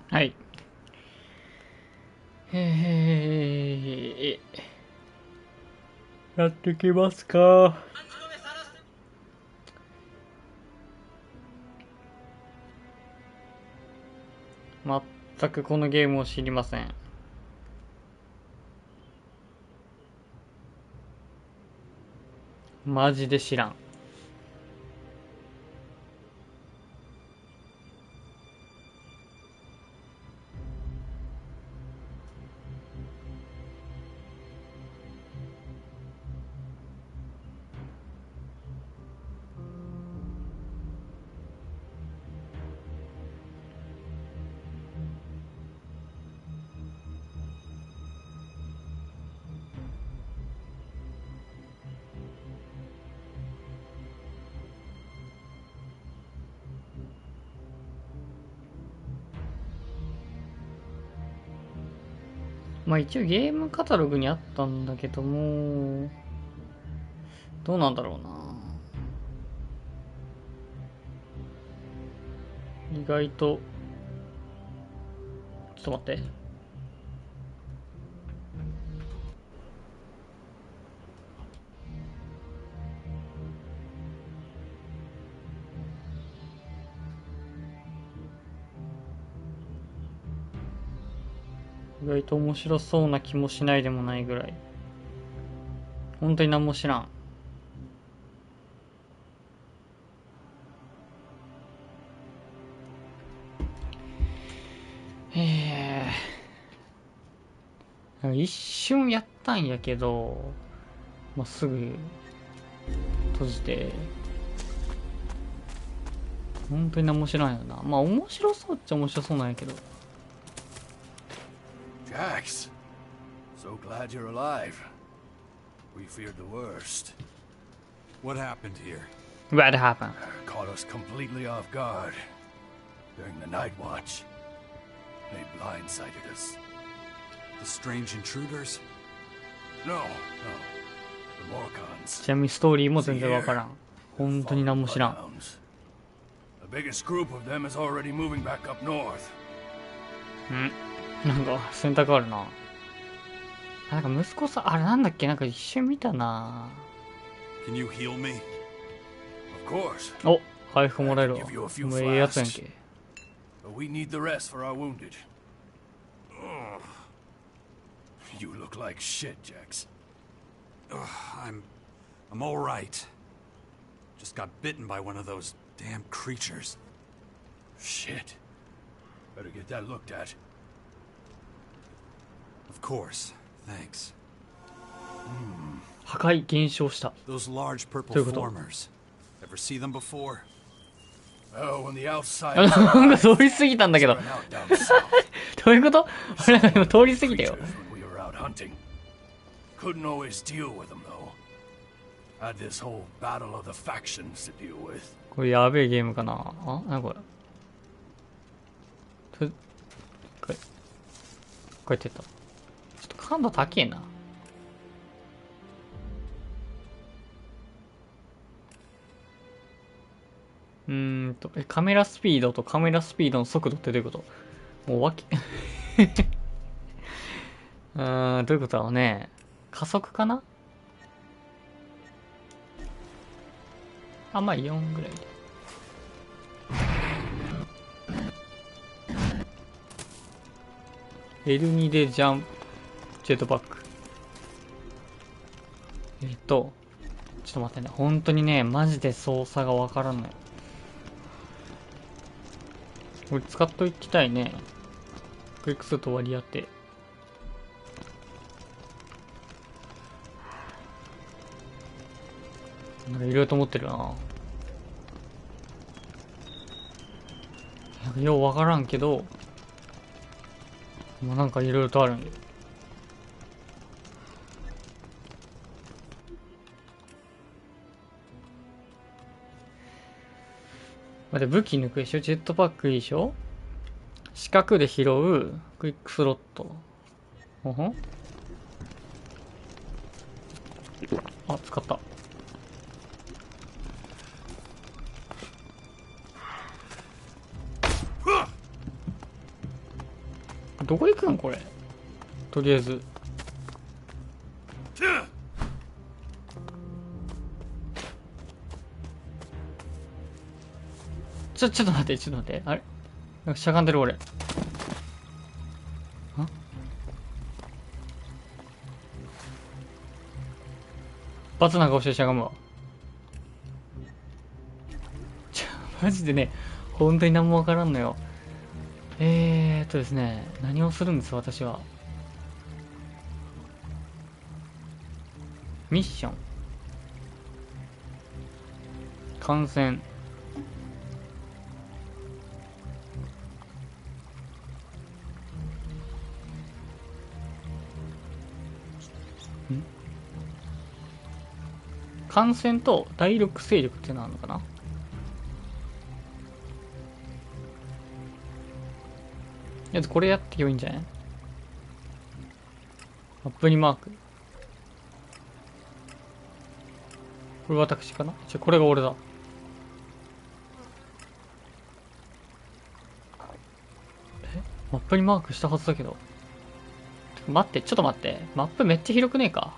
はい。やってきますか。全くこのゲームを知りません。マジで知らん。まあ一応ゲームカタログにあったんだけども、どうなんだろうな。意外と、ちょっと待って。意外と面白そうな気もしないでもないぐらい。本当に何も知らん。一瞬やったんやけど、まあ、すぐ閉じて、本当に何も知らんよな。まあ面白そうっちゃ面白そうなんやけど。Jax, so glad you're alive. We feared the worst. What happened here? What happened? Caught us completely off guard during the night watch. They blindsided us. The strange intruders? No. The Morcons. ちなみにストーリーも全然わからん。本当に何も知らん。The biggest group of them is already moving back up north. なんか選択あるな。なんか息子さん、あれなんだっけ、なんか一瞬見たな。Can you heal me? Of course. お、回復もらえるわ。もうええやつやんけ。But we need the rest for our wounded. You look like shit, Jax. I'm all right. Just got bitten by one of those damn creatures. Shit. Better get that looked at. Of course. Thanks. 破壊減少した。 Those large purple どういうこと？ formers. Ever see them before? Oh, when the outside なんか通り過ぎたんだけど。 ran out down south. どういうこと？俺なんか今通り過ぎたよ。 Creatures when we were out hunting. Couldn't always deal with them though. Had this whole battle of the factions to deal with. これやべえゲームかな。あ、なにこれ。こうやってた。ちょっと感度高えな。カメラスピードとカメラスピードの速度ってどういうこと？もうわけどういうことだろうね。加速かな。あ、まあ4ぐらいで。L2 でジャンプ、ジェットバック。ちょっと待ってね。本当にね、マジで操作がわからない。これ使っときたいね。クリックすると割り当て。なんかいろいろと思ってるな。なんかようわからんけど、もうなんかいろいろとあるんで。待って、武器抜くでしょ？ジェットパックいいでしょ？四角で拾う、クイックスロット。ほほん？あ、使った。どこ行くんこれ。とりあえず。ちょっと待って、ちょっと待って。あれなんかしゃがんでる俺。バツな顔してしゃがむわ。マジでね、本当に何もわからんのよ。ですね、何をするんです私は。ミッション。観戦。感染と第6勢力っていうのあるのかな。やつこれやってよいいんじゃない。アップにマーク。これ私かな。これが俺だ。マップにマークしたはずだけど。待って、ちょっと待って。マップめっちゃ広くねえか。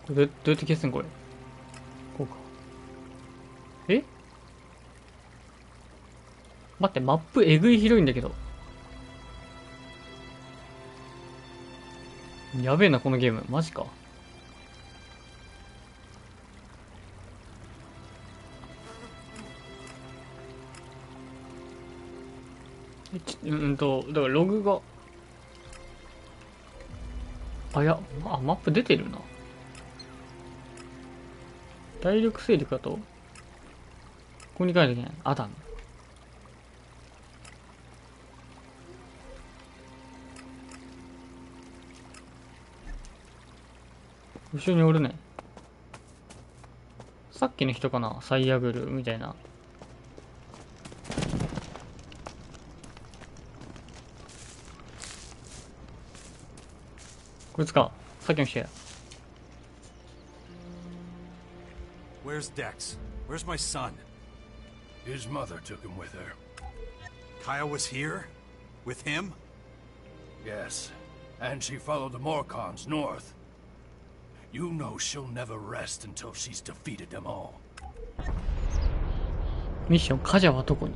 これどうやって消すんこれ。こうか。待って、マップえぐい広いんだけど。やべえな、このゲーム。マジか。だからログが。マップ出てるな。第6勢力だとここに書いてない。アダム。後ろにおるね。さっきの人かな、サイヤグルみたいな。こいつか。さっきの人や。Where's Dex? Where's my son? His mother took him with her. Kaya was here? With him? Yes, and she followed the Morcons north. You know she'll never rest until she's defeated them all. ミッション、カジャはどこに。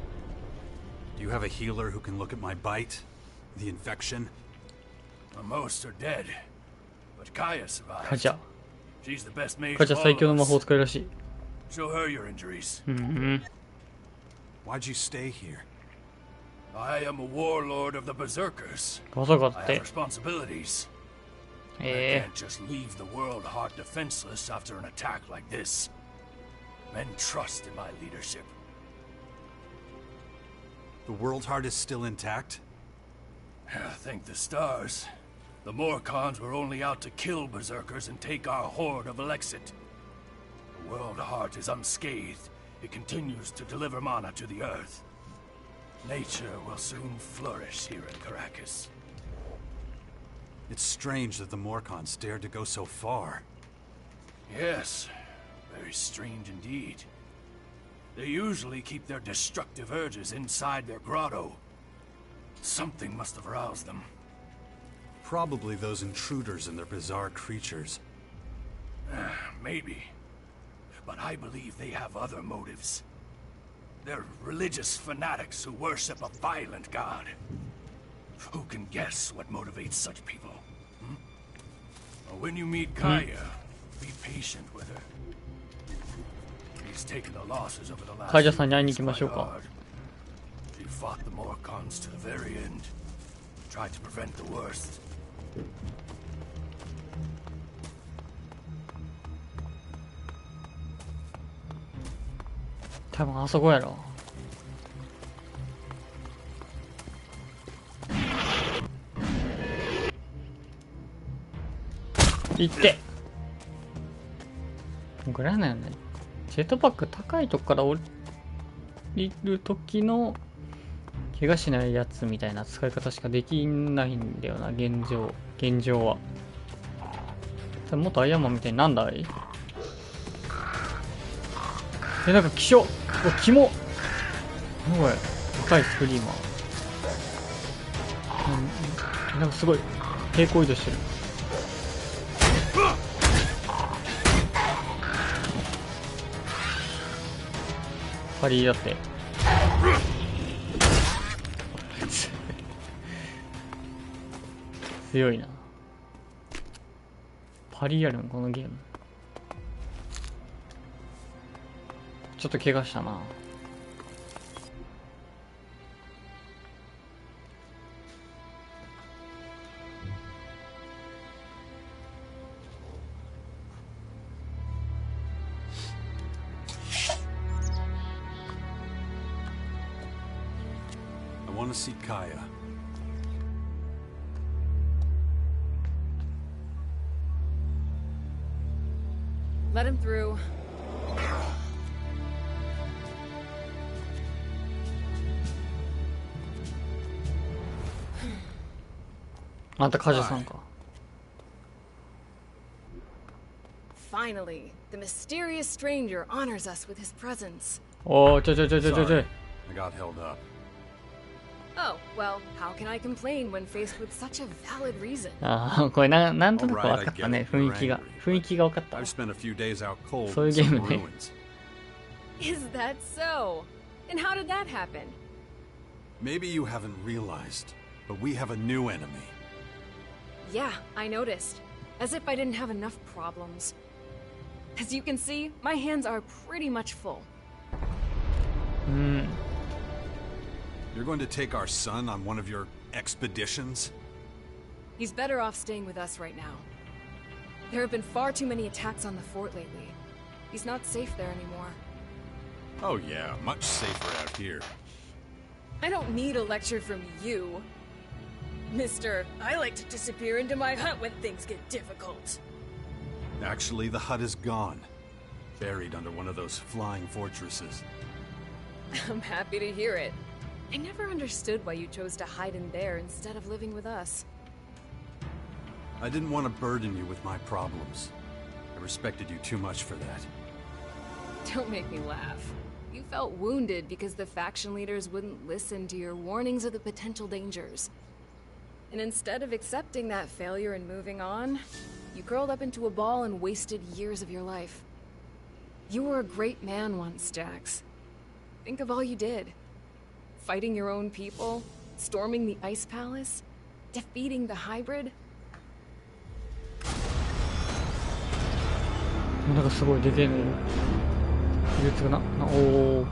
Do you have a healer who can look at my bite? The infection? Most are dead, but Kaya survived. カジャ。 She's the best mage カジャ of 最 all 強の of 魔法 us. 使いらしい。 Show her your injuries. Why'd you stay here? I am a warlord of the Berserkers. まさかっ I have て。 responsibilities. I can't just leave the world heart defenseless after an attack like this. Men trust in my leadership. The world heart is still intact? Thank the stars. The Morcons were only out to kill Berserkers and take our horde of ElexⅡ. The world heart is unscathed. It continues to deliver mana to the earth. Nature will soon flourish here in Caracas. It's strange that the Morcons dared to go so far. Yes, very strange indeed. They usually keep their destructive urges inside their grotto. Something must have roused them. Probably those intruders and their bizarre creatures. Maybe. But I believe they have other motives. They're religious fanatics who worship a violent god. Who can guess what motivates such people? When you meet Kaya, be patient with her. She's taken the losses over the last カジャさんに会いに行きましょうか。 She fought the Morcons to the very end. Tried to prevent the worst. 多分あそこやろ。行って。これなんよね。ジェットパック高いとこから降りる時の怪我しないやつみたいな使い方しかできないんだよな、現状は。もっとアイアンマンみたいになんだい。なんか希少。キモ。すごい高いスクリーマー。なんかすごい平行移動してる。パリだって強いな。パリやるんこのゲーム。ちょっと怪我したな。I want to see Kaya. Let him through. また梶さんか。Finally, the mysterious stranger honors us with his presence. おお、ちょ。I got held up. Oh, well, how can I complain when faced with such a valid reason? ああ、これなんとなく分かったね。雰囲気が分かった。 I've spent a few days out cold そういう in ゲー some ムね。ruins. Is that so? And how did that happen? Maybe you haven't realized, but we have a new enemy. Yeah, I noticed. As if I didn't have enough problems. As you can see, my hands are pretty much full. You're going to take our son on one of your expeditions? He's better off staying with us right now. There have been far too many attacks on the fort lately. He's not safe there anymore. Oh yeah, much safer out here. I don't need a lecture from you. Mister, I like to disappear into my hut when things get difficult. Actually, the hut is gone. Buried under one of those flying fortresses. I'm happy to hear it. I never understood why you chose to hide in there instead of living with us. I didn't want to burden you with my problems. I respected you too much for that. Don't make me laugh. You felt wounded because the faction leaders wouldn't listen to your warnings of the potential dangers. And instead of accepting that failure and moving on, you curled up into a ball and wasted years of your life. You were a great man once, Jax. Think of all you did. Fighting your own people, storming the Ice Palace, defeating the hybrid. なんかすごいでけえのいる。技術がおお。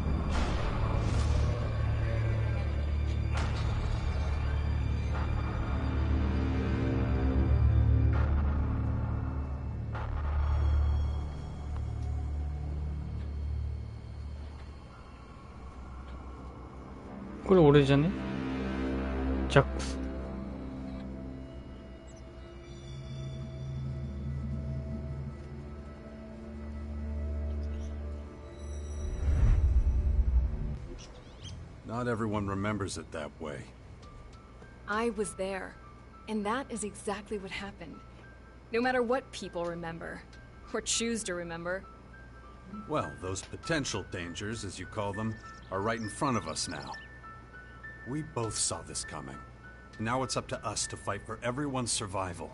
これ俺じゃね？ジャックス。Not everyone remembers it that way. I was there, and that is exactly what happened. No matter what people remember, or choose to remember. Well, those potential dangers, as you call them, are right in front of us now. We both saw this coming. Now it's up to us to fight for everyone's survival.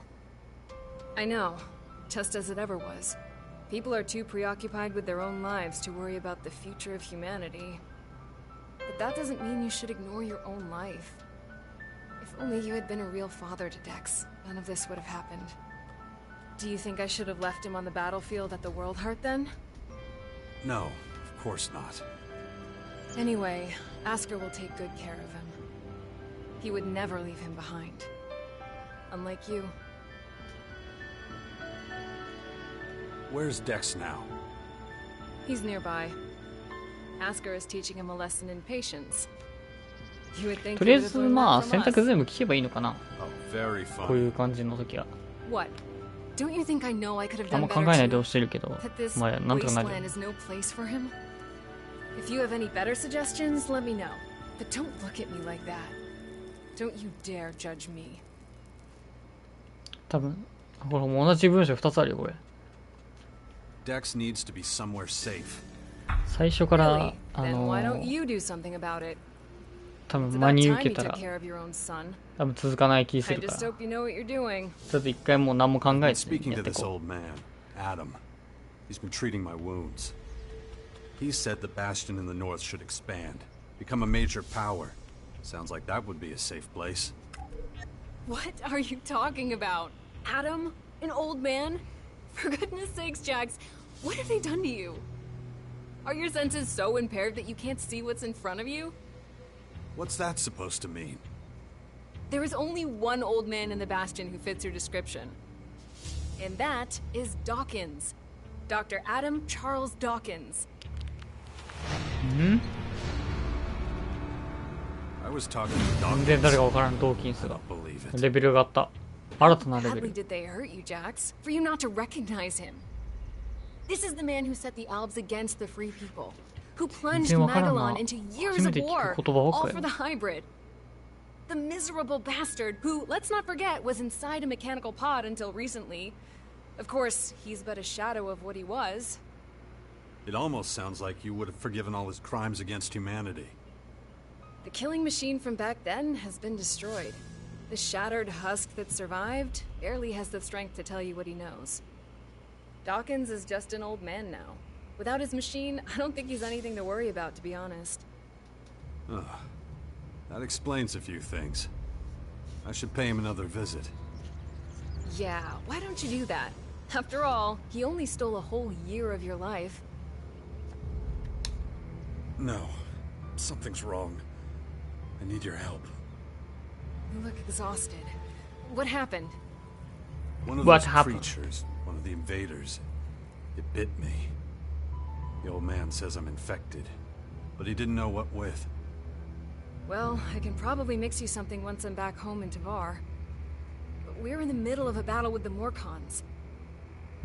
I know, just as it ever was. People are too preoccupied with their own lives to worry about the future of humanity. But that doesn't mean you should ignore your own life. If only you had been a real father to Dex, none of this would have happened. Do you think I should have left him on the battlefield at the World Heart then? No, of course not. Anyway, Asker will take good care of him. He would never leave him behind. Unlike you. Where's Dex now? He's nearby. Asker is teaching him a lesson in patience. You would think とりあえずまあ選択全部聞けばいいのかな。 Oh, very こうい fun. う感じの時は。 What? Don't you think I know I could have あん done ま考え better ないで too? 押してるけど、 That this まあなんとかなる。 wasteland is no place for him? If you have any better suggestions, let me know. But don't look at me like that. Don't you dare judge me. 多分これも同じ文章2つあるよこれ。 Dex needs to be somewhere safe. 最初から Really? Then why don't you do something about it? 多 It's 分真 about に time 受け you た took ら care of your own son. 多分続かない気す I るか just ら hope you know what you're doing. ちょっと一回もう何も考え Been ずに speaking や to って this こ old man, Adam. He's been treating my wounds. He said the Bastion in the north should expand, become a major power. Sounds like that would be a safe place. What are you talking about? Adam? An old man? For goodness sakes, Jax, what have they done to you? Are your senses so impaired that you can't see what's in front of you? What's that supposed to mean? There is only one old man in the Bastion who fits your description. And that is Dawkins. Dr. Adam Charles Dawkins. I was talking to 全然誰 Dawkins. か分からんドーキンス I が don't believe it. レベル上がった新たなレベ Badly ル did they hurt you, Jax, for you not to recognize him. This is the man who set the Albs against the Free People, who plunged 全然わからんな。 Magellan into years 初め of て聞 war, く言葉ばっ all か for や the hybrid. The miserable bastard who, let's not forget, was inside a mechanical pod until recently. Of course, he's but a shadow of what he was. It almost sounds like you would have forgiven all his crimes against humanity. The killing machine from back then has been destroyed. The shattered husk that survived barely has the strength to tell you what he knows. Dawkins is just an old man now. Without his machine, I don't think he's anything to worry about, to be honest. That explains a few things. I should pay him another visit. Yeah, why don't you do that? After all, he only stole a whole year of your life. No. Something's wrong. I need your help. You look exhausted. What happened? One of What those happened? creatures, one of the invaders, it bit me. The old man says I'm infected, but he didn't know what with. Well, I can probably mix you something once I'm back home in Tavar. But we're in the middle of a battle with the Morcons.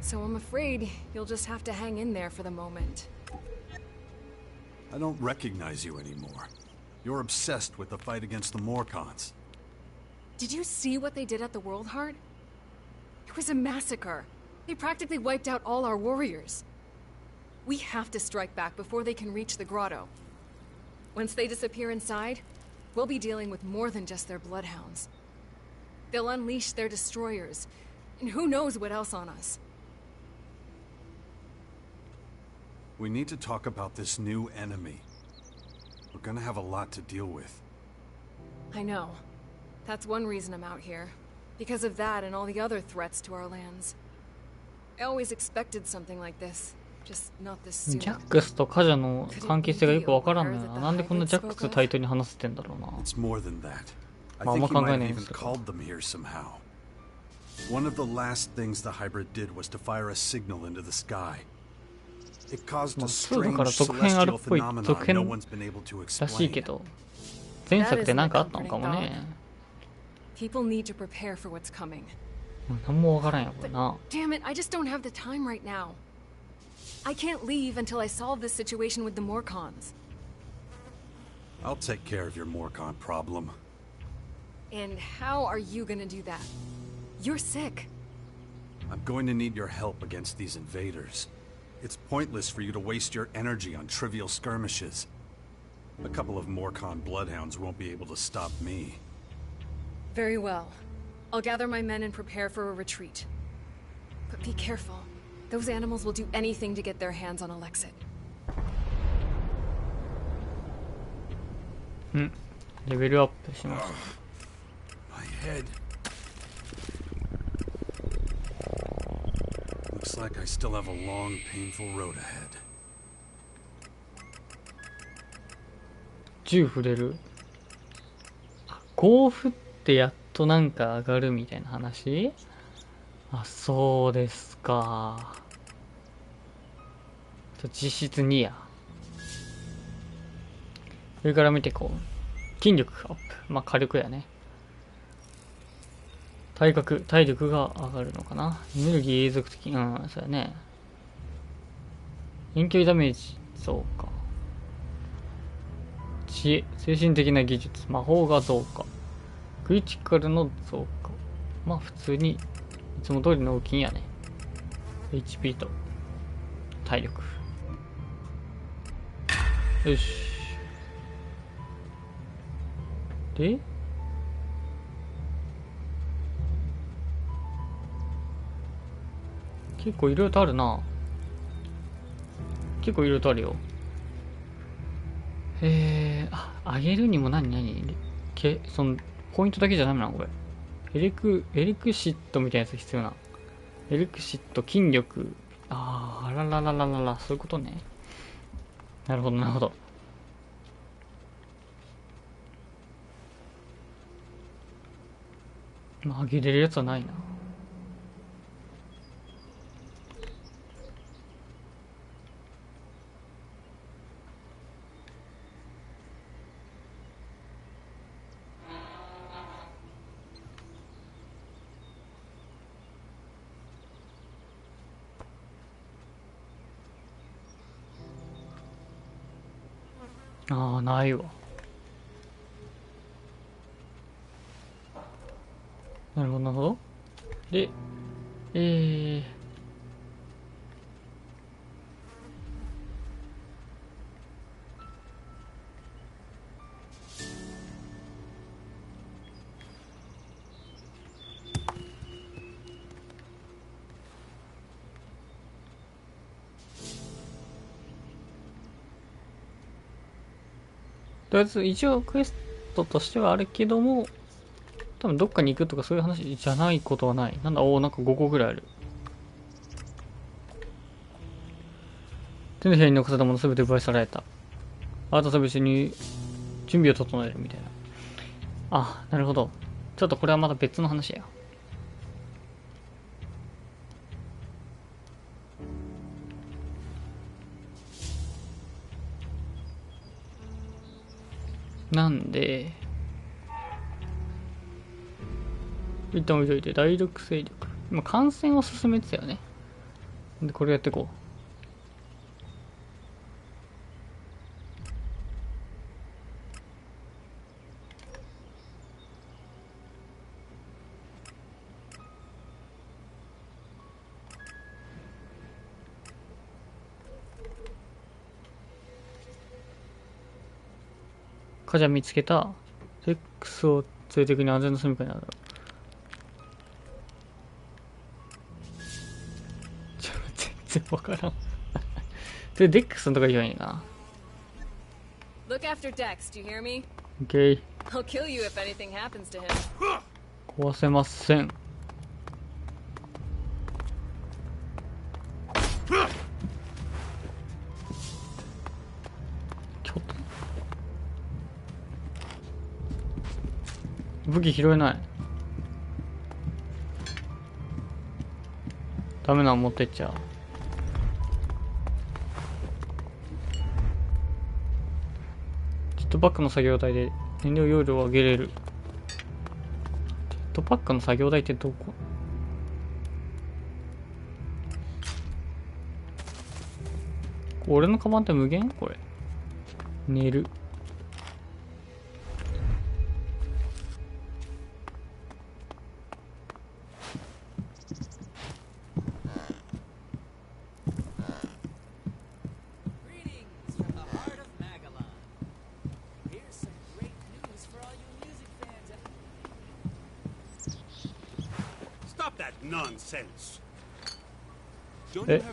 So I'm afraid you'll just have to hang in there for the moment. I don't recognize you anymore. You're obsessed with the fight against the Morcons. Did you see what they did at the World Heart? It was a massacre. They practically wiped out all our warriors. We have to strike back before they can reach the grotto. Once they disappear inside, we'll be dealing with more than just their bloodhounds. They'll unleash their destroyers, and who knows what else on us. We need to talk about this new enemy. We're gonna have a lot to deal with. I know. That's one reason I'm out here. Because of that and all the other threats to our lands. I always expected something like this. Just not this soon. ジャックスとカジャの関係性がよくわからんのよな。なんでこんなジャックス対等に話せてんだろうな。 It's more than that. I まあ、あん think ま he 考え might ない have んで even すけど。 called them here somehow. One of the last things the hybrid did was to fire a signal into the sky. It caused ま a あ、そうだ strange から続編あるっ celestial ぽい phenomenon 続 no 編 one's been able to らしいけ explain. ど、前作でなんかあったのかもね。 People need to prepare for what's coming. なんもわからんやこれ But な。 damn it, I just don't have the time right now. I can't leave until I solve this situation with the Morcons. I'll take care of your Morcon problem. And how are you gonna do that? You're sick. I'm going to need your help against these invaders. It's pointless for you to waste your energy on trivial skirmishes. A couple of Morcon bloodhounds won't be able to stop me. Very well. I'll gather my men and prepare for a retreat. But be careful. Those animals will do anything to get their hands on Elexit. レベルアップします。 My head. Looks like I still have a long, painful road ahead. 銃触れる。あ、5振ってやっとなんか上がるみたいな話？あ、そうですか。実質2や。上から見てこう。筋力アップ。まあ火力やね。体力が上がるのかな。エネルギー永続的。そうやね。遠距離ダメージ。そうか。知恵、精神的な技術、魔法が増加。クリティカルの増加。まあ普通に、いつも通りの大きいやね。HP と体力。よし。で結構いろいろとあるな。結構いろいろとあるよ。あげるにも何その、ポイントだけじゃダメなのこれ。エレクシットみたいなやつ必要な。エレクシット、筋力。あらららららら、そういうことね。なるほど、なるほど。まあ、あげれるやつはないな。ああ、ないわ。なるほど、なるほど。で、とりあえず一応クエストとしてはあるけども、多分どっかに行くとかそういう話じゃないことはない。なんだ、なんか5個ぐらいある。手の部屋に残されたものすべて奪い去られた。あなたすべてに準備を整えるみたいな。あ、なるほど。ちょっとこれはまた別の話や。なんで、一旦置いといて、第6勢力。今、感染を進めてたよね。で、これやっていこう。火事見つけた。セックスを連れていくに安全な住みかになる。全然わからん。で、デックスのとか言えばいいのかな。Look after Dex, do you hear me? OK。I'll kill you if anything happens to him. 壊せません。武器拾えない。ダメなの持ってっちゃう。ジェットパックの作業台で燃料容量を上げれる。ジェットパックの作業台ってどこ？俺のカバンって無限？これ。寝る。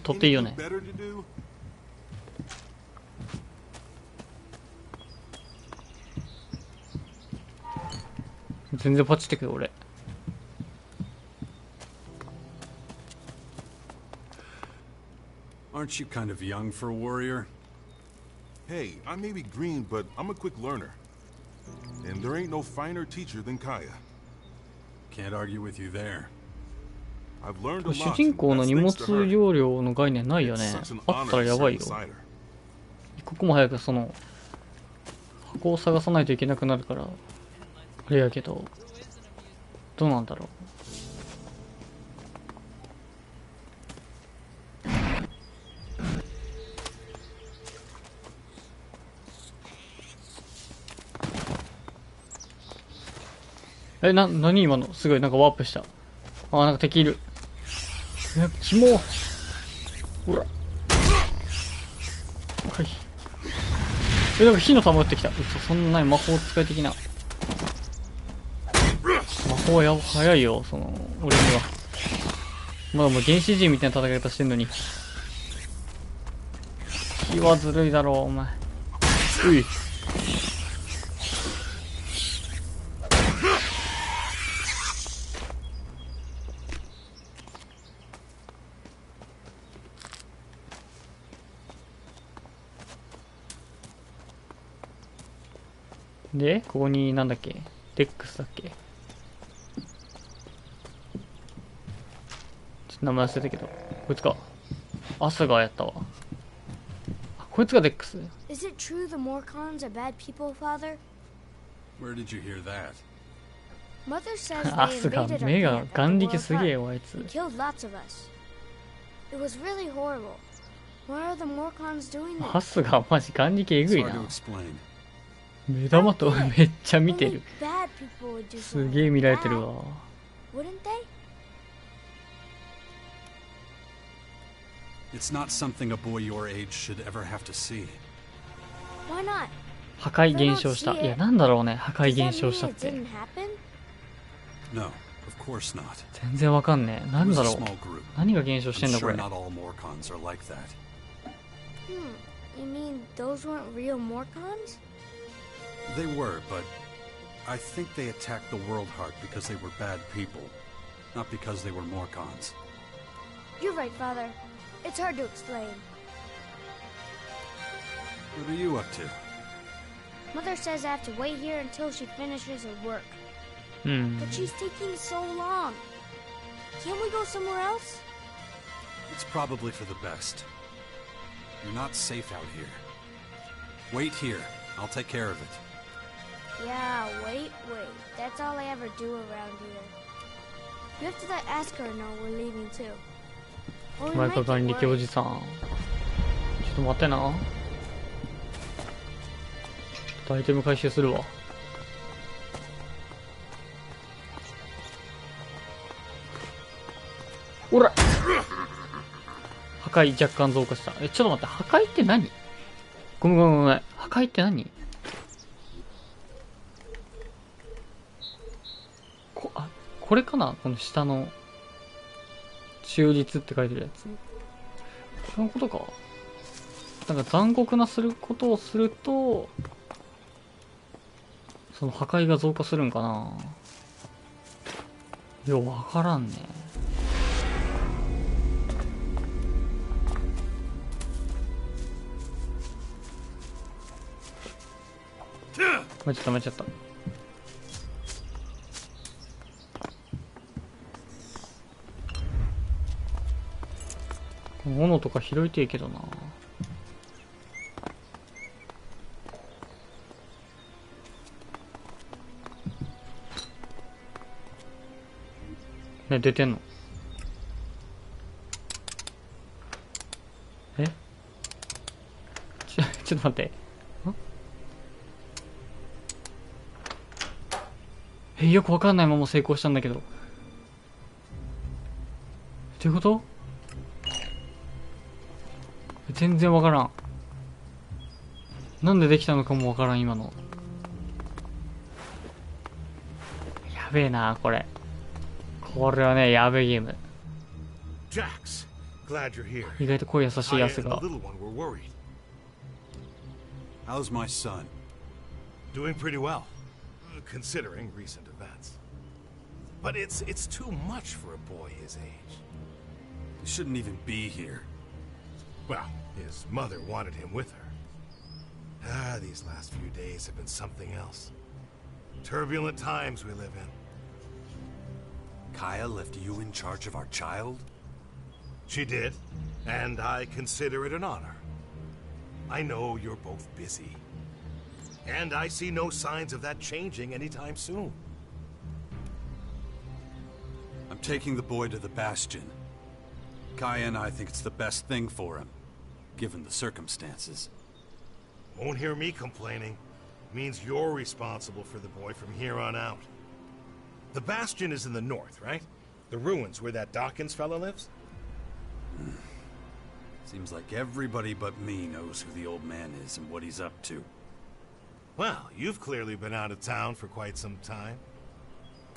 取っていいよね。全然パチってくよ俺。Aren't you kind of young for a warrior? Hey, I may be green, but I'm a quick learner. And there ain't no finer teacher than Kaya. Can't argue with you there. 主人公の荷物容量の概念ないよね。あったらやばいよ。一刻も早くその箱を探さないといけなくなるからあれやけど、どうなんだろう。何今のすごいなんかワープした。あ、なんか敵いる。キモ。ほら。はい。なんか火の玉打ってきた。嘘、そんなに魔法使い的な。魔法は早いよ、その、俺には。まだもう原始人みたいな戦い方してんのに。火はずるいだろう、お前。うい。で、ここになんだっけ？デックスだっけ？ちょっと名前忘れたけど。こいつか。アスガーやったわ。あ、こいつがデックス。Is it true the Morcons are bad people, Father? Where did you hear that? Mother says ア they スガ invaded ー、 our 目 camp が at the 眼 War 力 of すげえ Heart よ、あいつ。 and killed lots of us. It was really horrible. Why are the Morcons doing ア this? スガーマジ眼力えぐ It's い hard な to。explain. 目玉とめっちゃ見て Only る。 bad people would do す something げえ見られ like てる that, わ。 wouldn't they? It's not something a boy your age should ever have to see. Why not? 破壊減少した。いや、なんだろうね、破壊 Does 減 that 少 mean したっ it て。 didn't happen? No, of course not. 全然わかんねえ。な It ん was だ a ろう。 small group. 何が減少して I'm んだこ sure れ。 not all Morcons are like that. You mean those weren't real Morcons? They were, but I think they attacked the World Heart because they were bad people, not because they were Morcons. You're right, Father. It's hard to explain. What are you up to? Mother says I have to wait here until she finishes her work. うん。 But she's taking so long. Can't we go somewhere else? It's probably for the best. You're not safe out here. Wait here. I'll take care of it. Yeah, wait. That's all I ever do around here. You have to let Asker know we're leaving too. Or we 前 might か get 眼力お worried. じさん。ちょっと待ってな。ちょっとアイテム回収するわ。おら破壊若干増加した。ちょっと待って、破壊って何？ごめん。破壊って何？これかな？この下の忠実って書いてるやつ。そういうことか。なんか残酷なすることをすると、その破壊が増加するんかな。ようわからんね。間違った。物とか拾いてえけどな。ね、出てんの？え？ちょっと待って。よくわかんないまま成功したんだけど。どういうこと？全然わからん。なんでできたのかもわからん、今の。やべえな、これ。これはね、やべえゲーム。 Jax, glad you're here. 意外と声優しいやつ I and が。 the little one were worried. How's my son? Doing pretty well, considering recent events. But it's too much for a boy his age. He shouldn't even be here. Well, his mother wanted him with her. These last few days have been something else. Turbulent times we live in. Kaya left you in charge of our child? She did, and I consider it an honor. I know you're both busy, and I see no signs of that changing anytime soon. I'm taking the boy to the Bastion. Kaya and I think it's the best thing for him, given the circumstances. Won't hear me complaining. Means you're responsible for the boy from here on out. The Bastion is in the north, right? The ruins where that Dawkins fella lives? Seems like everybody but me knows who the old man is and what he's up to. Well, you've clearly been out of town for quite some time.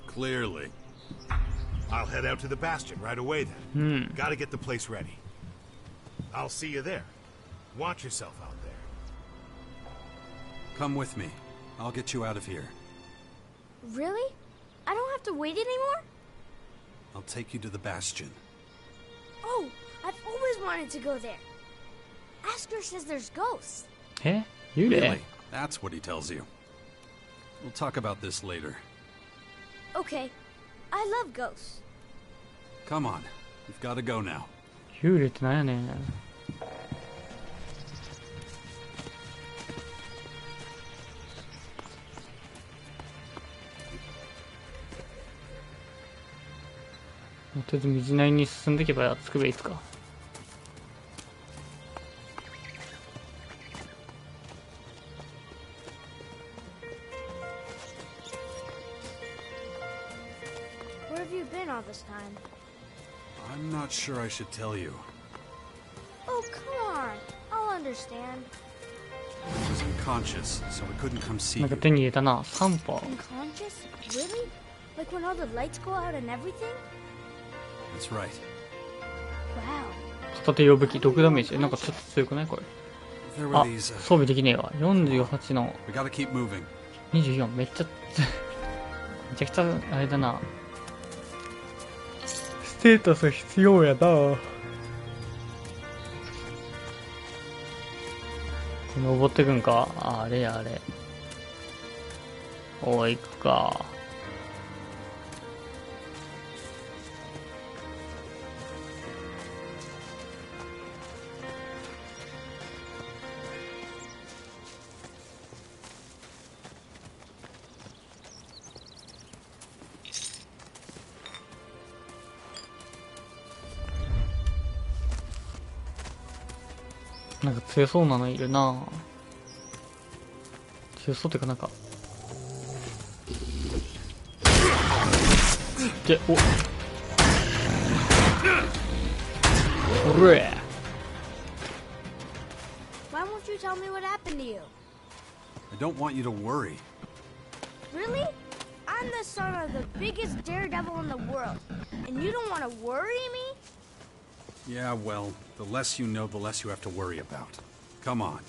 Clearly. I'll head out to the bastion right away then. Gotta get the place ready. I'll see you there. Watch yourself out there. Come with me. I'll get you out of here. Really? I don't have to wait anymore? I'll take you to the bastion. Oh, I've always wanted to go there. Asker says there's ghosts. え、幽霊 Really? That's what he tells you. We'll talk about this later. Okay. I love ghosts. Come on. We've got to go now. 幽霊ってなんやねん。とりあえず道なりに進んでいけば着くべいつか。Where have you been all this time? I'm not sure I should tell you. Oh, come on. I'll understand. I was unconscious, so I couldn't come see なんか you. 手に入れたな。3歩。 Unconscious? Really? Like when all the lights go out and everything? That's right. Wow. 片手用武器、毒ダメージ。なんかちょっと強くないこれ。 There were あ、 these. 装備できねえわ。48の We gotta keep moving. 24。めっちゃ、めちゃくちゃ、あれだな。ステータス必要やな。登ってくんか。あれやあれ。おい、行くか。なんか強そうなのいるな。強そうってかなんか。で、おれ。Why won't you tell me what happened to you? I don't want you to worry. Really? I'm the son of the biggest daredevil in the world, and you don't want to worry me? Yeah, well, the less you know, the less you have to worry about. Come on.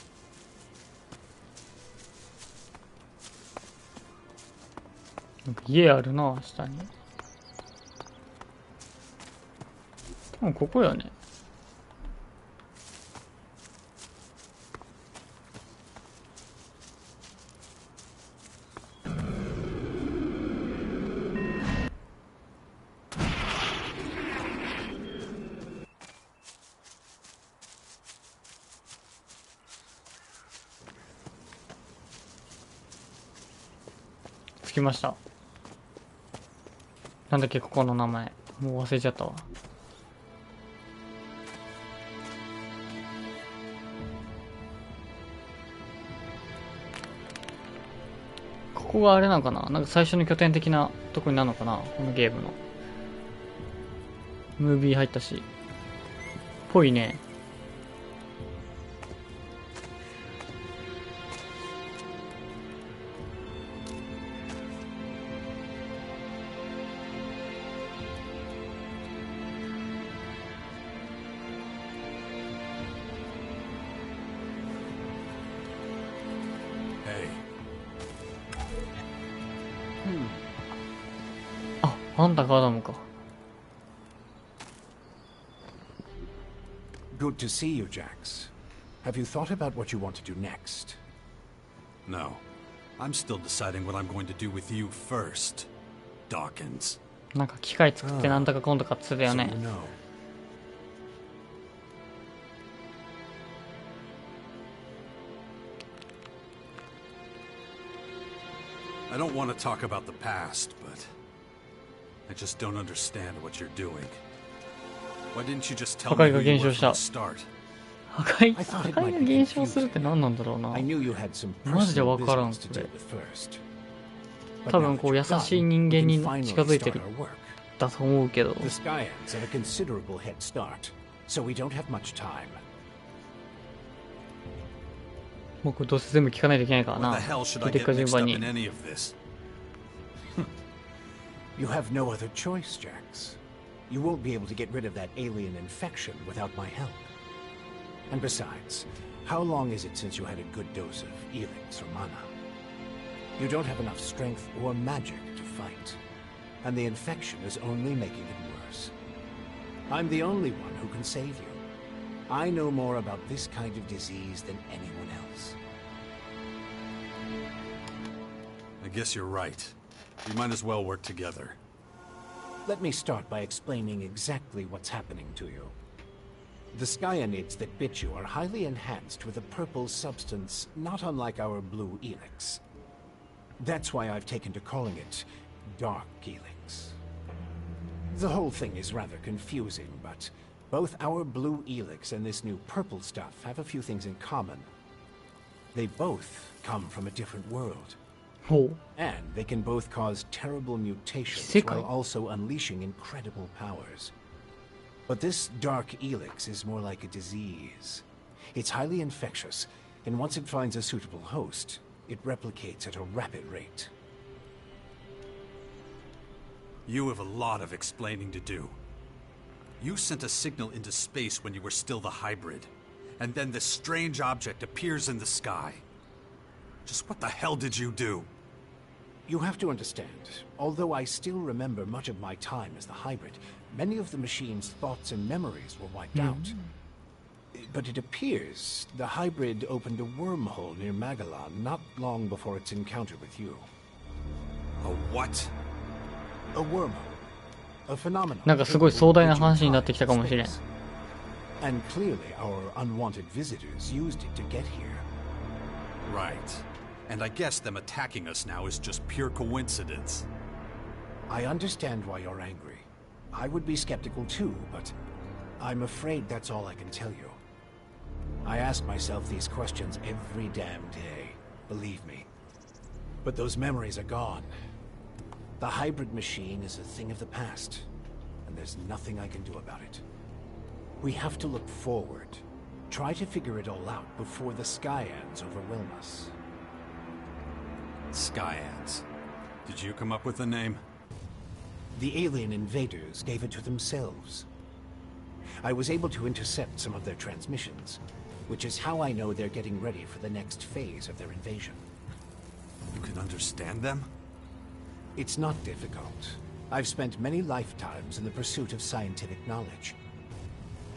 なんか家あるな、下に。多分ここやね。着きました。なんだっけここの名前。もう忘れちゃったわ。ここがあれなのかな、なんか最初の拠点的なとこになるのかな、このゲームの。ムービー入ったし。ぽいね。あ、あんたがアダムか。Good to see you, Jax. Have you thought about what you want to do next? No. I'm still deciding what I'm going to do with you first, Dawkins. なんか機械作ってなんだか今度かっつってたよ So ね。 you know. I don't want to talk about the past, but I just don't understand what you're doing. Why didn't you just tell me who you were from the start? 破壊が減少するって何なんだろうな。 I knew you had some マジで personal わからん business そ to れ。 deal with first. 多 But 分 now こう that 優 you're しい gone, 人 we 間 can に finally 近づいて start る our work. だと思うけど。 The Skyans have a considerable head start, so we don't have much time. もうこれどうせ全部聞かないといけないからな。 Why the hell should 聞 I いていく get 順 mixed 番 up に。 in any of this? You have no other choice, Jax. You won't be able to get rid of that alien infection without my help. And besides, how long is it since you had a good dose of Elex or mana? You don't have enough strength or magic to fight, and the infection is only making it worse. I'm the only one who can save you. I know more about this kind of disease than anyone else. I guess you're right. We might as well work together. Let me start by explaining exactly what's happening to you. The skyanids that bit you are highly enhanced with a purple substance not unlike our blue Elex. That's why I've taken to calling it Dark Elex. The whole thing is rather confusing, but both our blue Elex and this new purple stuff have a few things in common. They both come from a different world. ほう。 And they can both cause terrible mutations while also unleashing incredible powers. But this dark Elex is more like a disease. It's highly infectious, and once it finds a suitable host, it replicates at a rapid rate. You have a lot of explaining to do. You sent a signal into space when you were still the hybrid, and then this strange object appears in the sky. Just what the hell did you do? You have to understand, although I still remember much of my time as the hybrid, many of the machine's thoughts and memories were wiped out. But it appears the hybrid opened a wormhole near Magellan not long before its encounter with you. A what? A wormhole. A phenomenon. なんかすごい壮大な話になってきたかもしれん。 And clearly our unwanted visitors used it to get here. Right. And I guess them attacking us now is just pure coincidence. I understand why you're angry. I would be skeptical too, but I'm afraid that's all I can tell you. I ask myself these questions every damn day, believe me. But those memories are gone. The hybrid machine is a thing of the past, and there's nothing I can do about it. We have to look forward, try to figure it all out before the Skyans overwhelm us. Skyans. Did you come up with the name? The alien invaders gave it to themselves. I was able to intercept some of their transmissions, which is how I know they're getting ready for the next phase of their invasion. You can understand them? It's not difficult. I've spent many lifetimes in the pursuit of scientific knowledge.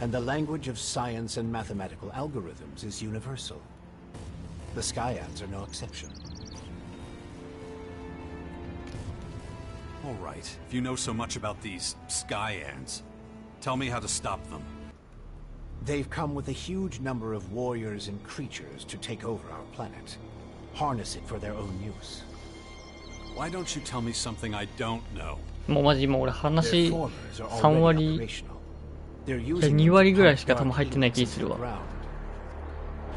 And the language of science and mathematical algorithms is universal. The Skyans are no exception. All right, if you know so much about these Skyans, tell me how to stop them. They've come with a huge number of warriors and creatures to take over our planet. Harness it for their own use. Why don't you tell me something I don't know? もうマジ今俺 Their 話 formers are 3 already 割 operational. They're using 2割ぐらいしか dark 多分入ってない気 Elex する into わ。 the ground.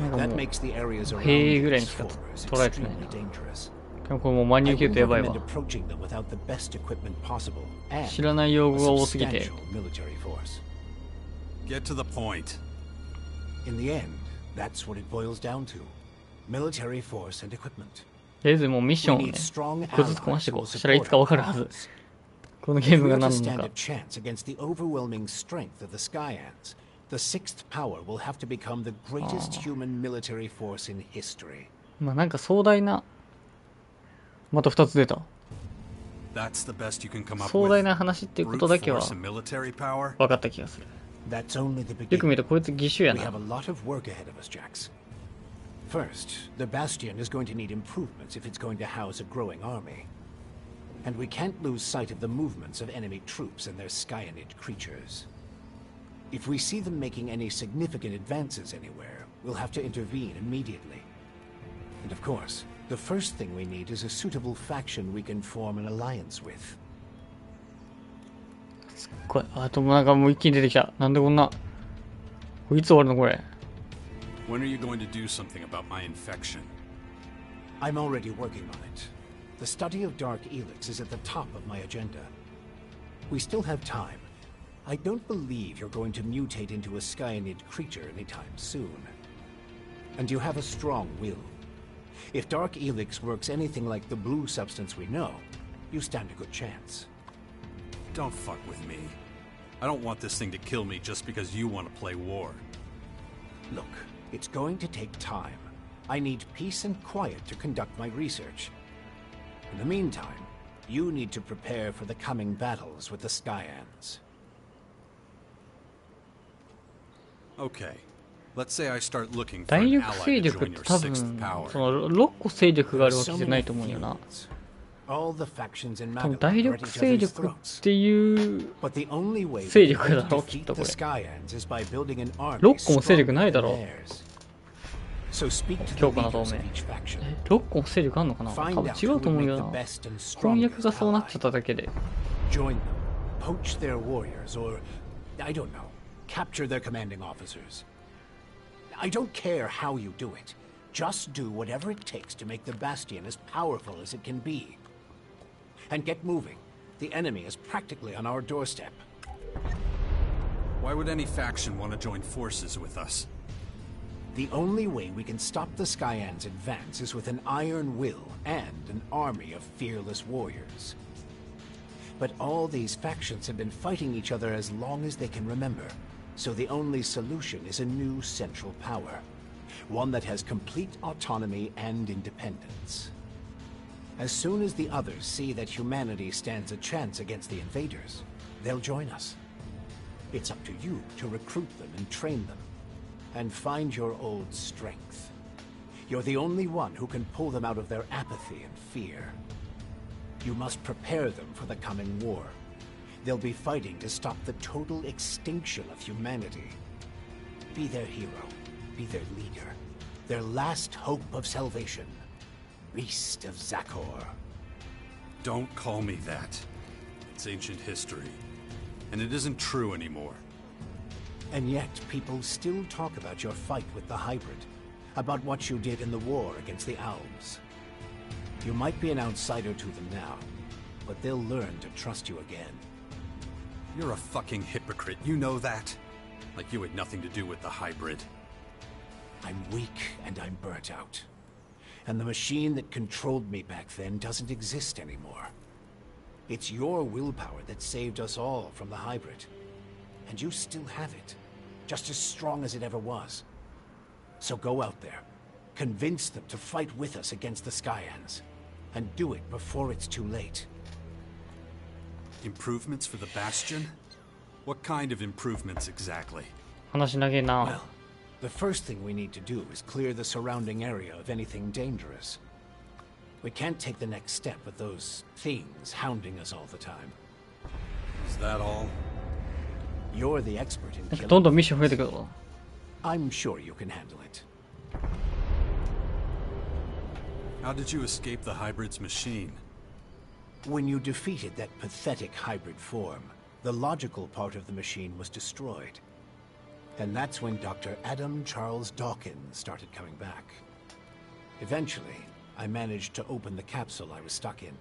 なんか That もう makes the areas around 塀ぐらいに these しか formers 捉えてない extremely な。 dangerous. でもこれもう真に I 受ける wouldn't とやばい recommend わ。 approaching them without the best equipment possible and 知らない用 a 語が多すぎて。 substantial military force. Get to the point. In the end, that's what it boils down to. Military force and equipment. とりあえずもうミッションを We ね、 need strong 一個ずつこなしてい allies こ who う。 will そしたらいつ support かわ our かるはず。 cause. このゲー If ム we が are to 何な stand の a か。 chance against the overwhelming strength of the Skyans, the sixth power will have to become the greatest human military force in history. まあなんか壮大な、また2つ出た。 That's the best you can come up 壮大 with. な話っていうこ Brute とだけは force and military power? 分かった気がする。 That's only the よく見る beginning. とこいつ義手や We な have。a lot of work ahead of us, Jax. First, the Bastion is going to need improvements if it's going to house a growing army. And we can't lose sight of the movements of enemy troops and their Skyanid creatures. If we see them making any significant advances anywhere, we'll have to intervene immediately. And of course, the first thing we need is a suitable faction we can form an alliance with. これあともうなんかもう一気に出てきた。なんでこんな。これいつ終わるのこれ。 When are you going to do something about my infection? I'm already working on it. The study of Dark Elex is at the top of my agenda. We still have time. I don't believe you're going to mutate into a Skyanid creature anytime soon. and you have a strong will. If Dark Elix works anything like the blue substance we know, you stand a good chance. Don't fuck with me. I don't want this thing to kill me just because you want to play war. Look, it's going to take time. I need peace and quiet to conduct my research. In the meantime, you need to prepare for the coming battles with the Skyans. Okay. Let's say I start looking for 大 an 陸 ally 勢 to 力っ join て your 多 sixth 分 power. その6個勢力があるわけ So じゃない many と思うんよな。 feuds. All the factions in 多分 Magellan 大 are 陸 at each 勢 other's 力っ throats. ていう But the only way 勢 we 力 can だろうきっ defeat と the これ。 Skyans is by building an army 6個も勢力ないだ stronger ろ than う。 theirs. So speak to the 強化な同 leaders 盟。 of each faction. 6個も勢力あんのかな。多 Find 分 out 違 who うと would 思う make よ the な。 best and 翻訳 strongest がそうなっ ally. ちゃっただけで。 Join them, poach their warriors, or, I don't know, capture their commanding officers. I don't care how you do it. Just do whatever it takes to make the Bastion as powerful as it can be. And get moving. The enemy is practically on our doorstep. Why would any faction want to join forces with us? The only way we can stop the Skyans' advance is with an iron will and an army of fearless warriors. But all these factions have been fighting each other as long as they can remember, so the only solution is a new central power, one that has complete autonomy and independence. As soon as the others see that humanity stands a chance against the invaders, they'll join us. It's up to you to recruit them and train them, and find your old strength. You're the only one who can pull them out of their apathy and fear. You must prepare them for the coming war. They'll be fighting to stop the total extinction of humanity. Be their hero, be their leader, their last hope of salvation. Beast of Zakor. Don't call me that. It's ancient history. And it isn't true anymore. And yet, people still talk about your fight with the hybrid, about what you did in the war against the Alps. You might be an outsider to them now, but they'll learn to trust you again. You're a fucking hypocrite, you know that? Like you had nothing to do with the hybrid. I'm weak and I'm burnt out. And the machine that controlled me back then doesn't exist anymore. It's your willpower that saved us all from the hybrid. And you still have it, just as strong as it ever was. So go out there, convince them to fight with us against the Skyans, and do it before it's too late. Improvements for the Bastion? What kind of improvements exactly? 話長えな。 Well, the first thing we need to do is clear the surrounding area of anything dangerous. We can't take the next step with those things hounding us all the time. Is that all? You're the expert in なんか killing. どんどんミッション増えてくるぞ。 I'm sure you can handle it. How did you escape the hybrid's machine? When you defeated that pathetic hybrid form, the logical part of the machine was destroyed. And that's when Dr. Adam Charles Dawkins started coming back. Eventually, I managed to open the capsule I was stuck in.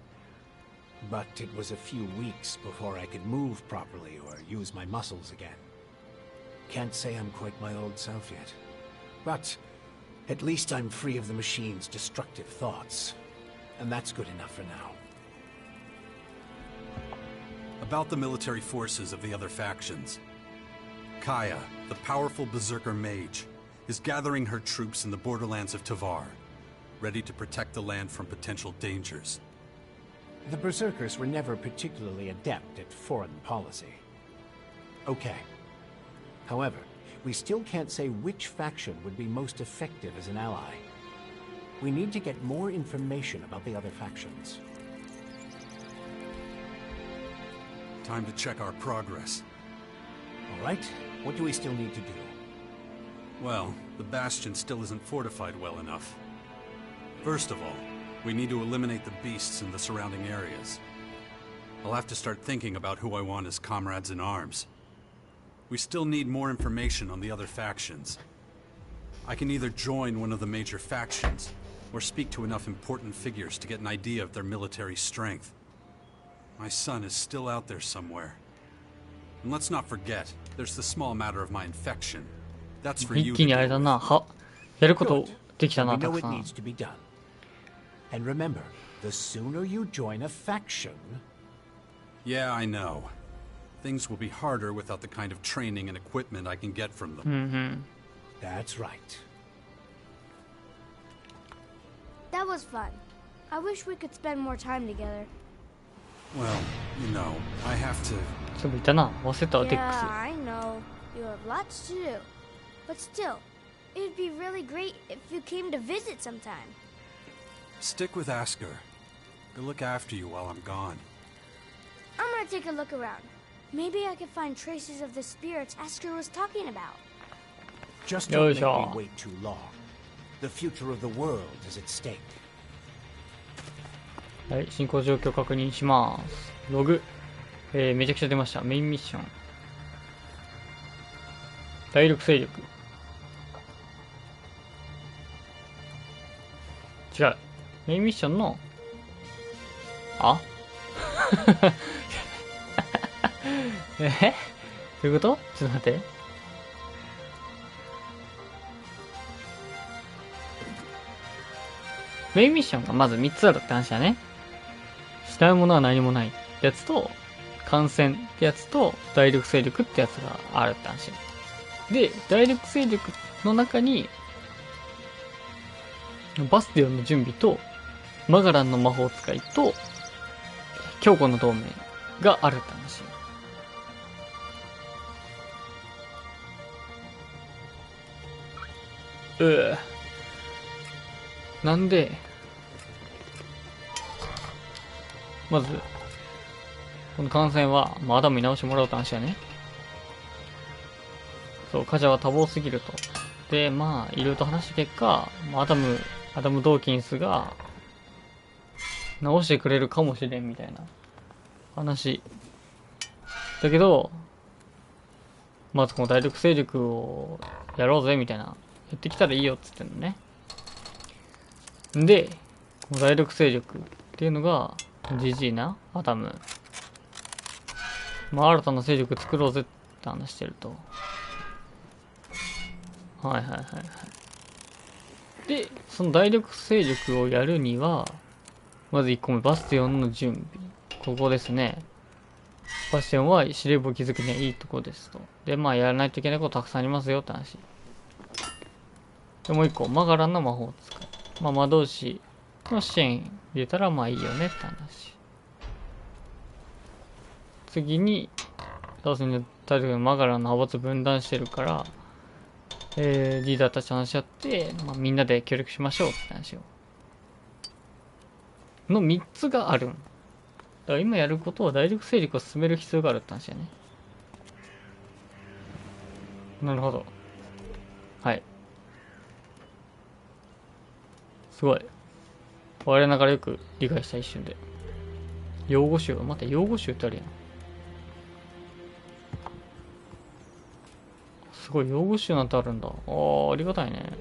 But it was a few weeks before I could move properly or use my muscles again. Can't say I'm quite my old self yet. But at least I'm free of the machine's destructive thoughts. And that's good enough for now. About the military forces of the other factions. Kaya, the powerful berserker mage, is gathering her troops in the borderlands of Tavar, ready to protect the land from potential dangers. The Berserkers were never particularly adept at foreign policy. Okay. However, we still can't say which faction would be most effective as an ally. We need to get more information about the other factions. Time to check our progress. All right, what do we still need to do? Well, the Bastion still isn't fortified well enough. First of all, we need to eliminate the beasts in the surrounding areas. I'll have to start thinking about who I want as comrades in arms. We still need more information on the other factions. I can either join one of the major factions, or speak to enough important figures to get an idea of their military strength. My son is still out there somewhere. And let's not forget, there's the small matter of my infection. That's for 一 you 気 to にあれ deal だ with. な。やることできた We な、た know く it さん。 needs to be done. And remember, the sooner you join a faction, Yeah, I know. Things will be harder without the kind of training and equipment I can get from them. that's right. That was fun. I wish we could spend more time together. Well, you know, I have to... そういたな。忘れたわ、テッ Yeah, クス。 I know. You have lots to do. But still, it'd be really great if you came to visit sometime. Stick with Asker. He'll look after you while I'm gone. I'm gonna take a look around. Maybe I can find traces of the spirits Asker was talking about. Just don't make Yo-sha. me wait too long. The future of the world is at stake. はい、進行状況確認します。ログ。めちゃくちゃ出ました。メインミッション。第6勢力。違う。メインミッションの、あどういうこと？ちょっと待って。メインミッションがまず3つあるって話だね。失うものは何もないってやつと、感染ってやつと、第6勢力ってやつがあるって話。で、第6勢力の中に、バスティオンの準備と、マガランの魔法使いと、強固の同盟があるって話。なんで、まず、この感染は、アダムに直してもらおうって話だね。そう、カジャは多忙すぎると。で、いろいろと話した結果、アダム・ドーキンスが、直してくれるかもしれんみたいな話。だけど、まずこの第6勢力をやろうぜみたいな。やってきたらいいよっつってんのね。で、この第6勢力っていうのが、ジジイな、アダム。新たな勢力作ろうぜって話してると。で、その第6勢力をやるには、まず1個目、バスティオンの準備。ここですね。バスティオンは司令部を築くにはいいとこですと。で、やらないといけないことたくさんありますよって話。で、もう1個、マガランの魔法使い。魔導士の支援入れたらいいよねって話。次に、どうせね、マガランの派閥分断してるから、リーダーたちと話し合って、みんなで協力しましょうって話を。の3つがあるん。だから今やることは第6勢力を進める必要があるって話だね。なるほど。はい。すごい。我ながらよく理解した一瞬で。用語集、待って、用語集ってあるやん。すごい、用語集なんてあるんだ。ありがたいね。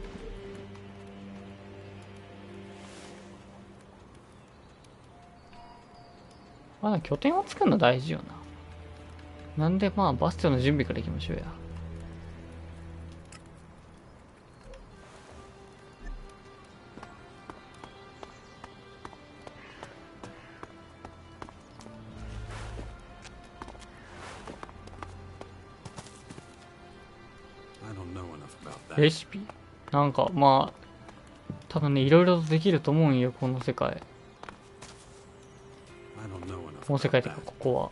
拠点を作るの大事よな。なんでバスティオンの準備からいきましょうや。レシピなんか多分ね、いろいろとできると思うんよ、この世界。この世界ってか、ここは。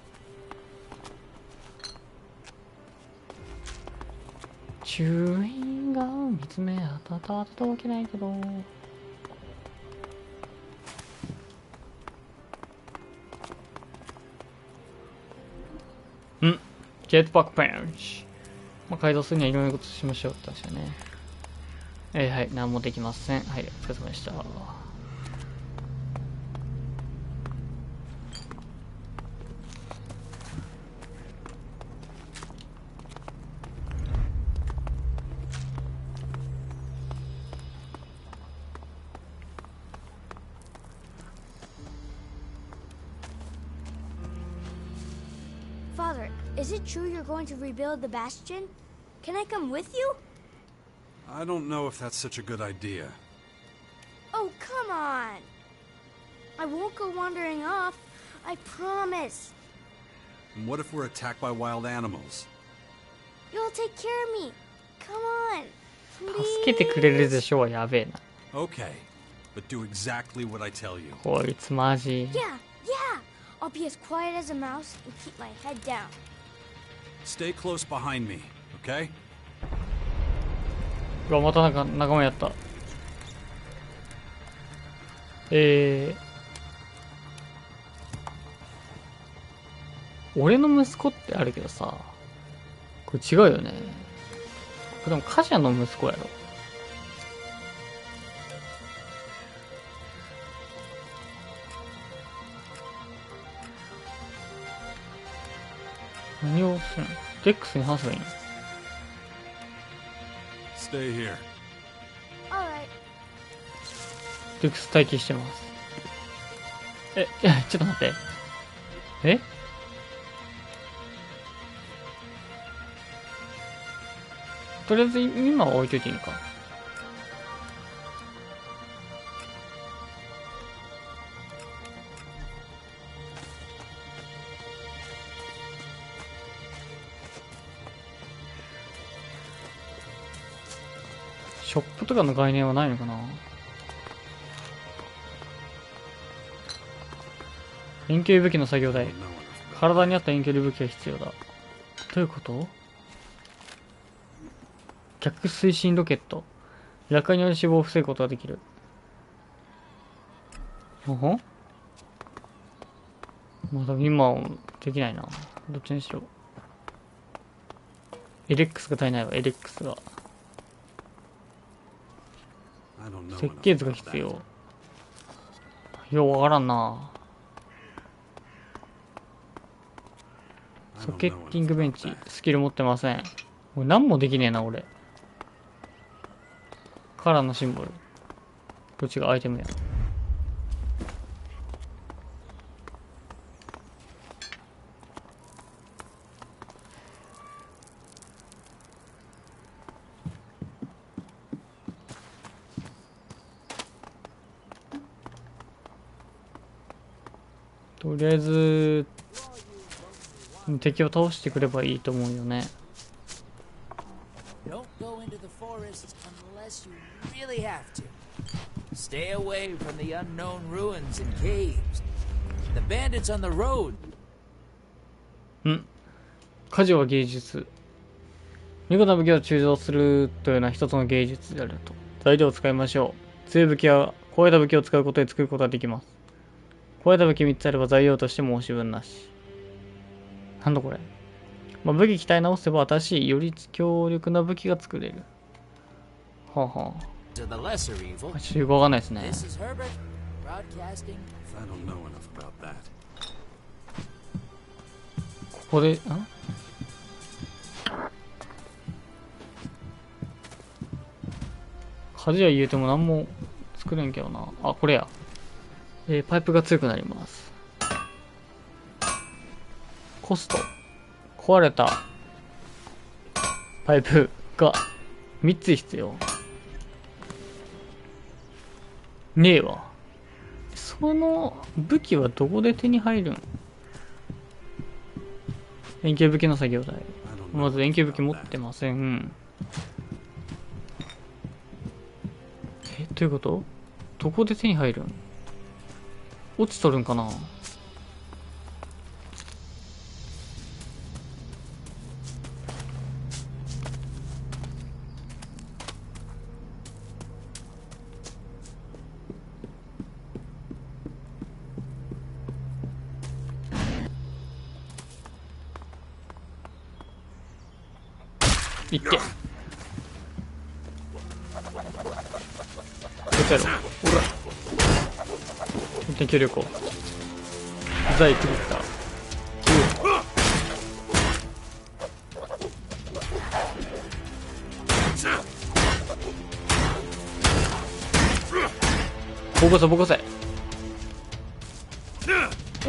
チューインガー見つめ当たったわけないけど。ジェットパックパンチ。改造するにはいろんなことしましょうって話だね。はい、何もできません。はい、お疲れ様でした。Father, is it true you're going to rebuild the bastion? Can I come with you? I don't know if that's such a good idea. Oh, come on. I won't go wandering off. I promise. And what if we're attacked by wild animals? You'll take care of me. Come on. 助けてくれるでしょう。やべえな。Okay, but do exactly what I tell you. こいつマジ。Yeah, yeah. I'll be as quiet as a mouse and keep my head down. Stay close behind me, okay? うわ、またなんか仲間やった。俺の息子ってあるけどさ、これ違うよね。これでもカジャの息子やろ。何をするの？デックスに話せばいいの？ Stay here. Alright. デックス待機してます。ちょっと待って。とりあえず今は置いといていいのか。ショップとかの概念はないのかな。遠距離武器の作業台。体に合った遠距離武器が必要だ。どういうこと？逆推進ロケット。落下による死亡を防ぐことができる。まだ今はできないな。どっちにしろ。エレックスが足りないわ、エレックスが。設計図が必要。ようわからんな。ソケッティングベンチ。スキル持ってません。もう何もできねえな、俺。カラーのシンボル。どっちがアイテムや。とりあえず敵を倒してくればいいと思うよね。Don't go into the forests unless you really have to. Stay away from the unknown ruins and caves. The bandits on the road. 家事は芸術。見事な武器を鋳造するというのは一つの芸術であると。材料を使いましょう。強い武器は壊れた武器を使うことで作ることができます。壊れた武器3つあれば材料として申し分なし。なんだこれ。まあ、武器鍛え直せば新しいより強力な武器が作れる。はあはあ。ちょっとよくわかんないですね。ここで、舵は言うても何も作れんけどな。あ、これや。パイプが強くなります。コスト。壊れたパイプが3つ必要。ねえわ。その武器はどこで手に入るん？遠距離武器の作業台。まず遠距離武器持ってません。どういうこと？どこで手に入るん？落ちとるんかな？いって。どっちやろ。ほら。点距離を。ザイクリッター。ボコせボコせ。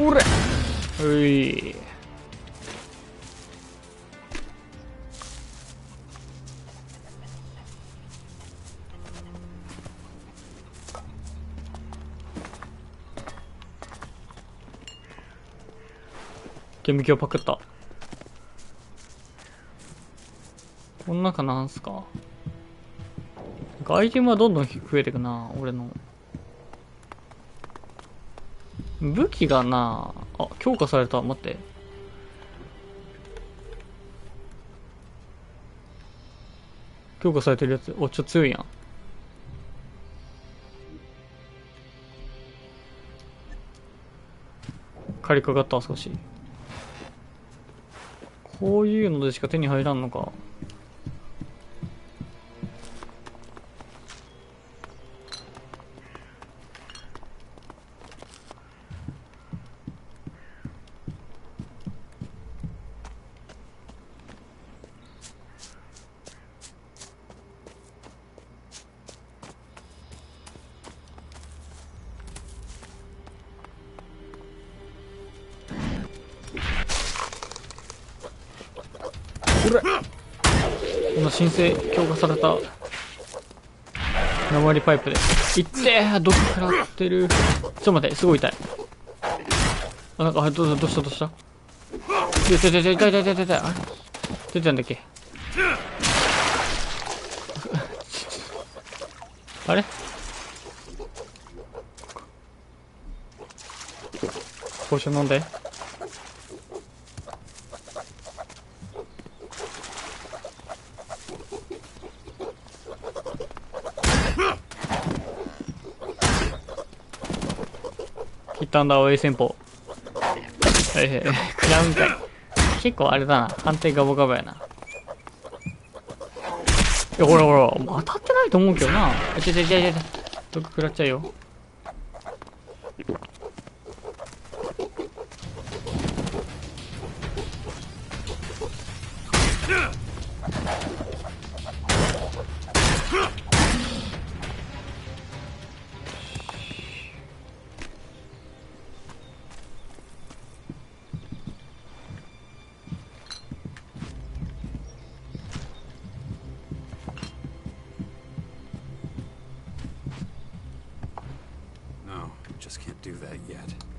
おれ。うい。顕微鏡パクった。この中なんすか。なんかアイテムはどんどん増えてくな、俺の。武器がな、あ、強化された。待って。強化されてるやつ。お、ちょっと強いやん。借りかかった、少し。こういうのでしか手に入らんのか。この申請強化された鉛パイプでいってー、毒食らってる。ちょっと待って、すごい痛い。あ、なんか、どうした痛い。あれ出てたんだっけ。あれポーション飲んで。一旦だ、青い戦法。クラウンかい。結構あれだな。判定ガボガボやな。いや、ほら、当たってないと思うけどな。痛い。毒食らっちゃうよ。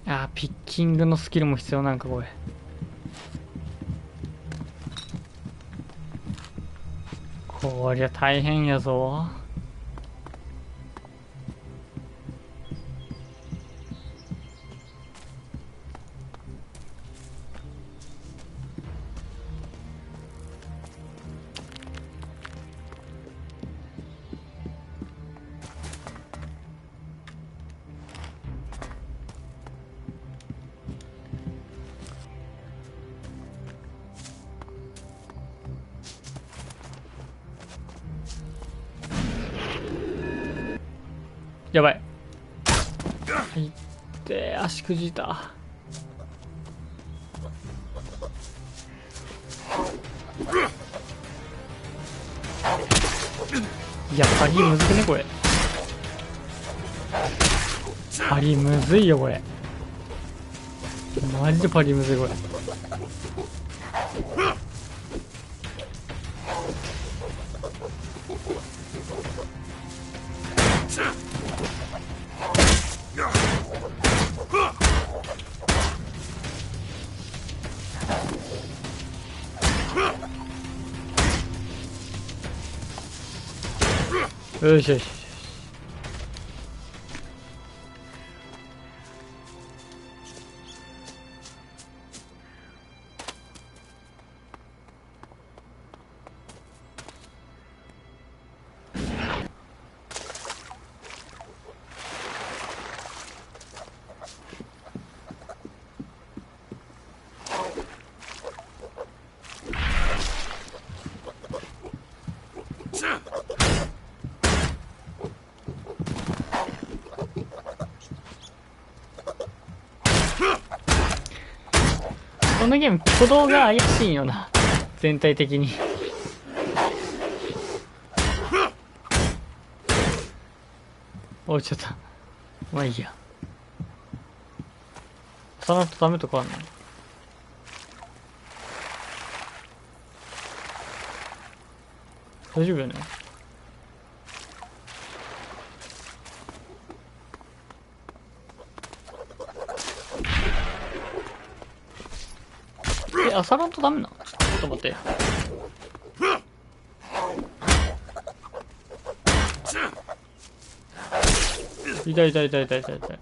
あー、ピッキングのスキルも必要なんか、これ。こりゃ大変やぞ。やばい。いってー、足くじいた。いや、パリむずくねこれ。パリむずいよこれ。マジでパリむずいこれ。よし。このゲーム鼓動が怪しいよな、全体的に。おい、ちょっとまあいいや。その後ダメとかあんの？大丈夫よね？あさらんとダメなの？ちょっと待って。痛い痛い痛い痛い痛い痛い。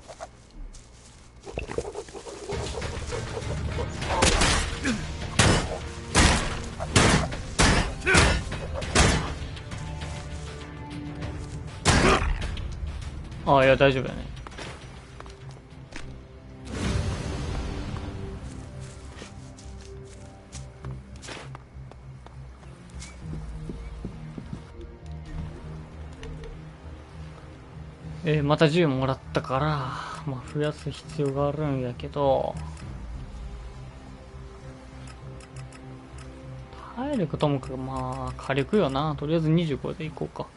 ああ、いや大丈夫やね。また銃もらったから、まあ、増やす必要があるんやけど、体力ともかくまあ火力よな。とりあえず25でいこうか。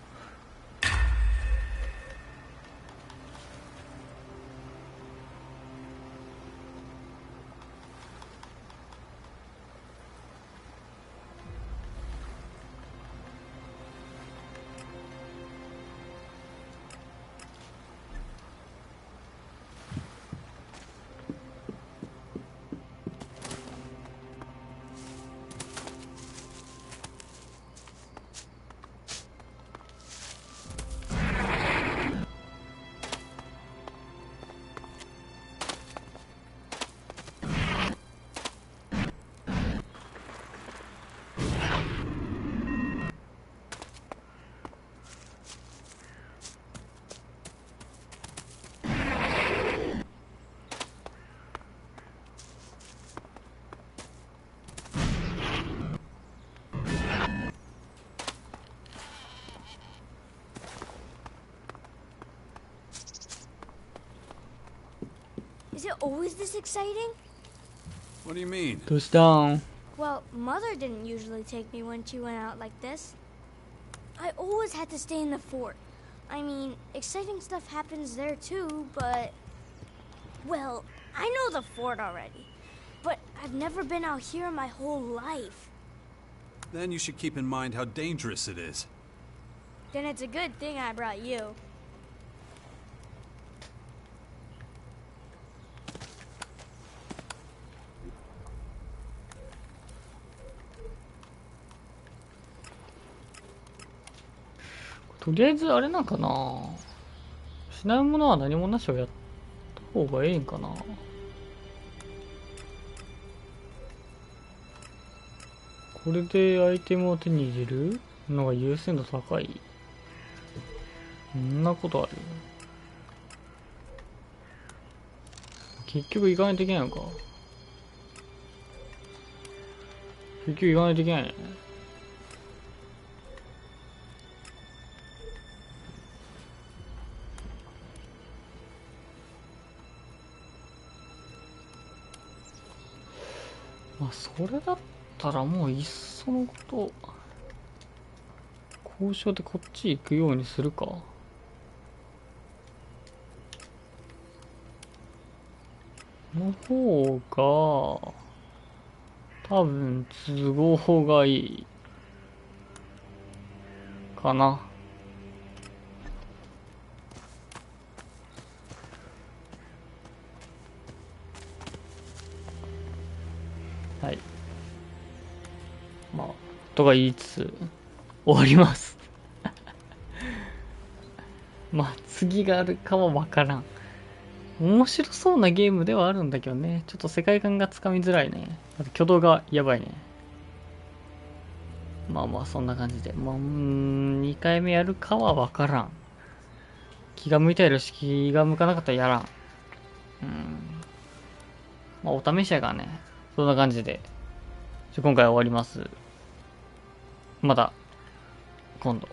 Is it always this exciting? What do you mean? Goes down. Well, Mother didn't usually take me when she went out like this. I always had to stay in the fort. I mean, exciting stuff happens there too, but... Well, I know the fort already, but I've never been out here in my whole life. Then you should keep in mind how dangerous it is. Then it's a good thing I brought you.とりあえずあれなんかな。失うものは何もなしをやった方がええんかな。これでアイテムを手に入れるのが優先度高い。そんなことある？結局行かないといけないのか。結局行かないといけないね。まあ、それだったらもういっそのこと交渉でこっち行くようにするか。の方が多分都合がいいかな。はい。まあ、とか言いつつ、終わります。まあ、次があるかはわからん。面白そうなゲームではあるんだけどね。ちょっと世界観がつかみづらいね。あと挙動がやばいね。まあまあ、そんな感じで。まあ、2回目やるかはわからん。気が向いたやるし、気が向かなかったらやらん。まあ、お試しやからね。そんな感じで、今回は終わります。また、今度。